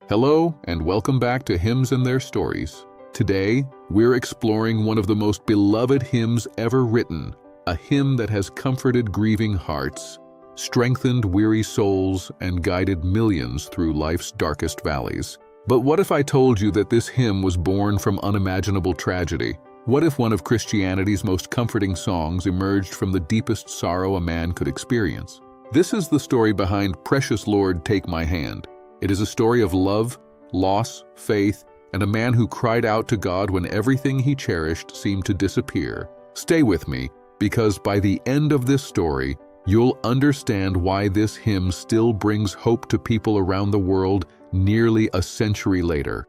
Hello, and welcome back to Hymns and Their Stories. Today, we're exploring one of the most beloved hymns ever written, a hymn that has comforted grieving hearts, strengthened weary souls, and guided millions through life's darkest valleys. But what if I told you that this hymn was born from unimaginable tragedy? What if one of Christianity's most comforting songs emerged from the deepest sorrow a man could experience? This is the story behind Precious Lord, Take My Hand. It is a story of love, loss, faith, and a man who cried out to God when everything he cherished seemed to disappear. Stay with me, because by the end of this story, you'll understand why this hymn still brings hope to people around the world nearly a century later.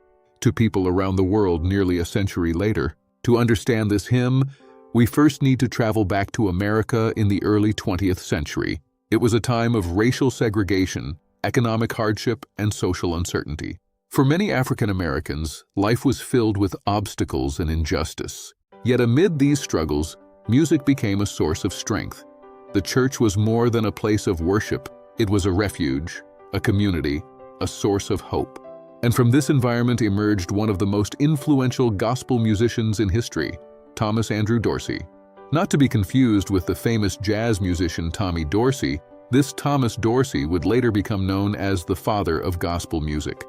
To understand this hymn, we first need to travel back to America in the early 20th century. It was a time of racial segregation, economic hardship, and social uncertainty. For many African Americans, life was filled with obstacles and injustice. Yet amid these struggles, music became a source of strength. The church was more than a place of worship. It was a refuge, a community, a source of hope. And from this environment emerged one of the most influential gospel musicians in history, Thomas Andrew Dorsey. Not to be confused with the famous jazz musician Tommy Dorsey, this Thomas Dorsey would later become known as the father of gospel music.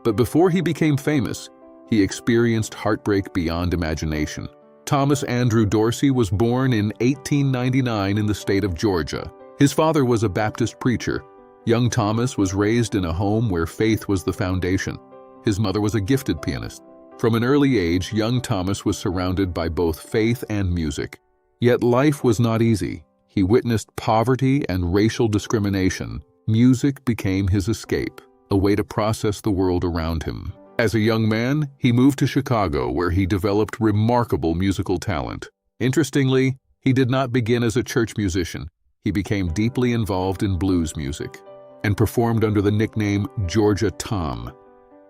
But before he became famous, he experienced heartbreak beyond imagination. Thomas Andrew Dorsey was born in 1899 in the state of Georgia. His father was a Baptist preacher. Young Thomas was raised in a home where faith was the foundation. His mother was a gifted pianist. From an early age, young Thomas was surrounded by both faith and music. Yet life was not easy. He witnessed poverty and racial discrimination. Music became his escape, a way to process the world around him. As a young man, he moved to Chicago, where he developed remarkable musical talent. Interestingly, he did not begin as a church musician. He became deeply involved in blues music and performed under the nickname Georgia Tom.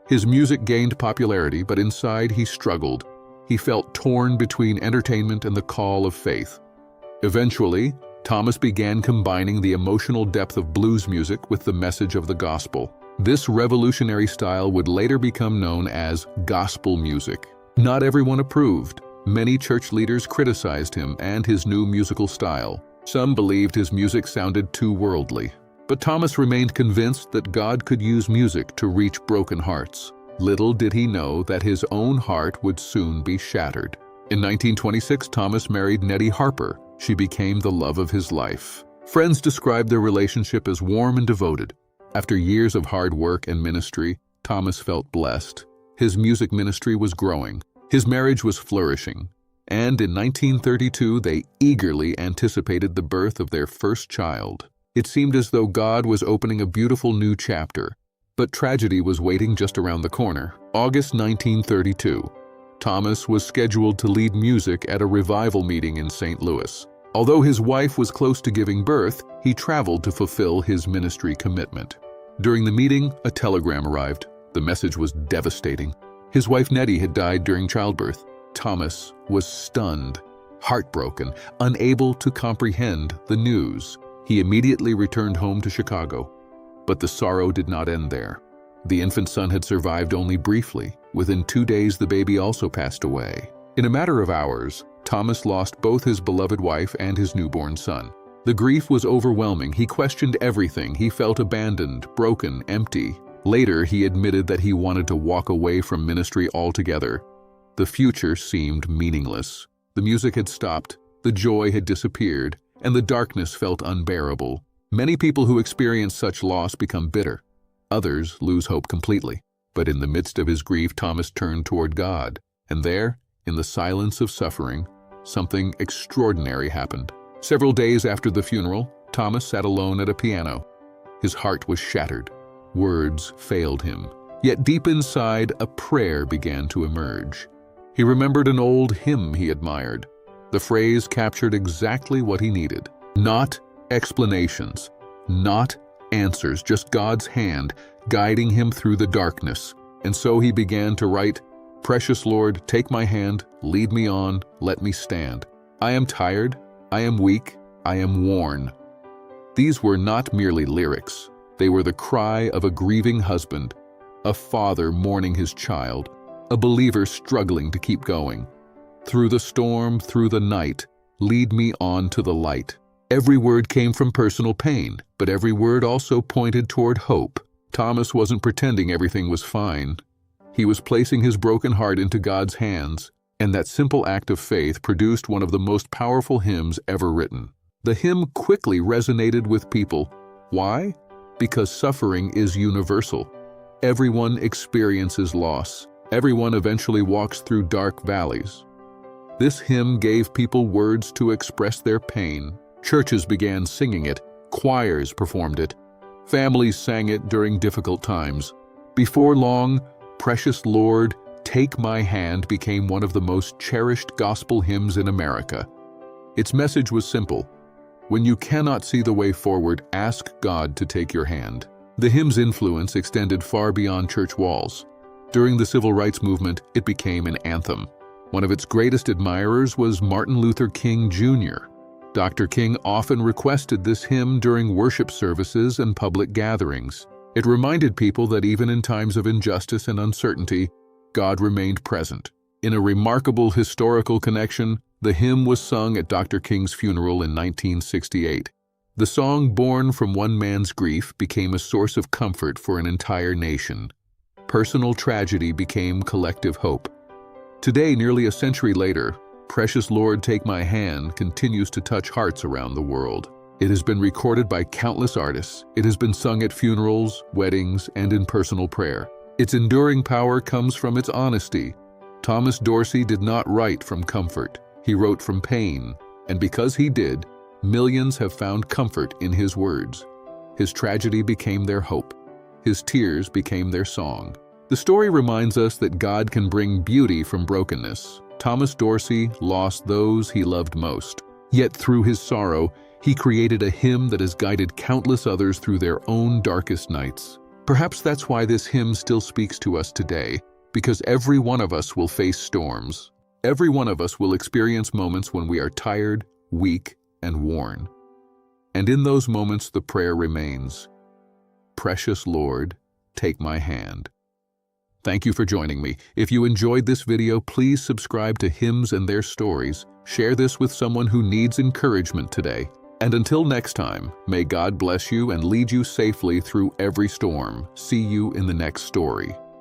His music gained popularity, but inside he struggled. He felt torn between entertainment and the call of faith. Eventually, Thomas began combining the emotional depth of blues music with the message of the gospel. This revolutionary style would later become known as gospel music. Not everyone approved. Many church leaders criticized him and his new musical style. Some believed his music sounded too worldly. But Thomas remained convinced that God could use music to reach broken hearts. Little did he know that his own heart would soon be shattered. In 1926, Thomas married Nettie Harper. She became the love of his life. Friends described their relationship as warm and devoted. After years of hard work and ministry, Thomas felt blessed. His music ministry was growing. His marriage was flourishing. And in 1932, they eagerly anticipated the birth of their first child. It seemed as though God was opening a beautiful new chapter. But tragedy was waiting just around the corner. August 1932. Thomas was scheduled to lead music at a revival meeting in St. Louis. Although his wife was close to giving birth, he traveled to fulfill his ministry commitment. During the meeting, a telegram arrived. The message was devastating. His wife Nettie had died during childbirth. Thomas was stunned, heartbroken, unable to comprehend the news. He immediately returned home to Chicago. But the sorrow did not end there. The infant son had survived only briefly. Within 2 days, the baby also passed away. In a matter of hours, Thomas lost both his beloved wife and his newborn son. The grief was overwhelming. He questioned everything. He felt abandoned, broken, empty. Later, he admitted that he wanted to walk away from ministry altogether. The future seemed meaningless. The music had stopped, the joy had disappeared, and the darkness felt unbearable. Many people who experience such loss become bitter. Others lose hope completely. But in the midst of his grief, Thomas turned toward God. And there, in the silence of suffering, something extraordinary happened. Several days after the funeral, Thomas sat alone at a piano. His heart was shattered. Words failed him. Yet deep inside, a prayer began to emerge. He remembered an old hymn he admired. The phrase captured exactly what he needed. Not explanations, not answers, just God's hand guiding him through the darkness. And so he began to write, "Precious Lord, take my hand, lead me on, let me stand. I am tired, I am weak, I am worn." These were not merely lyrics. They were the cry of a grieving husband, a father mourning his child, a believer struggling to keep going. Through the storm, through the night, lead me on to the light. Every word came from personal pain, but every word also pointed toward hope. Thomas wasn't pretending everything was fine. He was placing his broken heart into God's hands, and that simple act of faith produced one of the most powerful hymns ever written. The hymn quickly resonated with people. Why? Because suffering is universal. Everyone experiences loss. Everyone eventually walks through dark valleys. This hymn gave people words to express their pain. Churches began singing it. Choirs performed it. Families sang it during difficult times. Before long, Precious Lord, Take My Hand became one of the most cherished gospel hymns in America. Its message was simple. When you cannot see the way forward, ask God to take your hand. The hymn's influence extended far beyond church walls. During the Civil Rights Movement, it became an anthem. One of its greatest admirers was Martin Luther King Jr. Dr. King often requested this hymn during worship services and public gatherings. It reminded people that even in times of injustice and uncertainty, God remained present. In a remarkable historical connection, the hymn was sung at Dr. King's funeral in 1968. The song, born from one man's grief, became a source of comfort for an entire nation. Personal tragedy became collective hope. Today, nearly a century later, Precious Lord, Take My Hand continues to touch hearts around the world. It has been recorded by countless artists. It has been sung at funerals, weddings, and in personal prayer. Its enduring power comes from its honesty. Thomas Dorsey did not write from comfort. He wrote from pain, and because he did, millions have found comfort in his words. His tragedy became their hope. His tears became their song. The story reminds us that God can bring beauty from brokenness. Thomas Dorsey lost those he loved most. Yet through his sorrow, he created a hymn that has guided countless others through their own darkest nights. Perhaps that's why this hymn still speaks to us today, because every one of us will face storms. Every one of us will experience moments when we are tired, weak, and worn. And in those moments, the prayer remains, Precious Lord, take my hand. Thank you for joining me. If you enjoyed this video, please subscribe to Hymns and Their Stories. Share this with someone who needs encouragement today. And until next time, may God bless you and lead you safely through every storm. See you in the next story.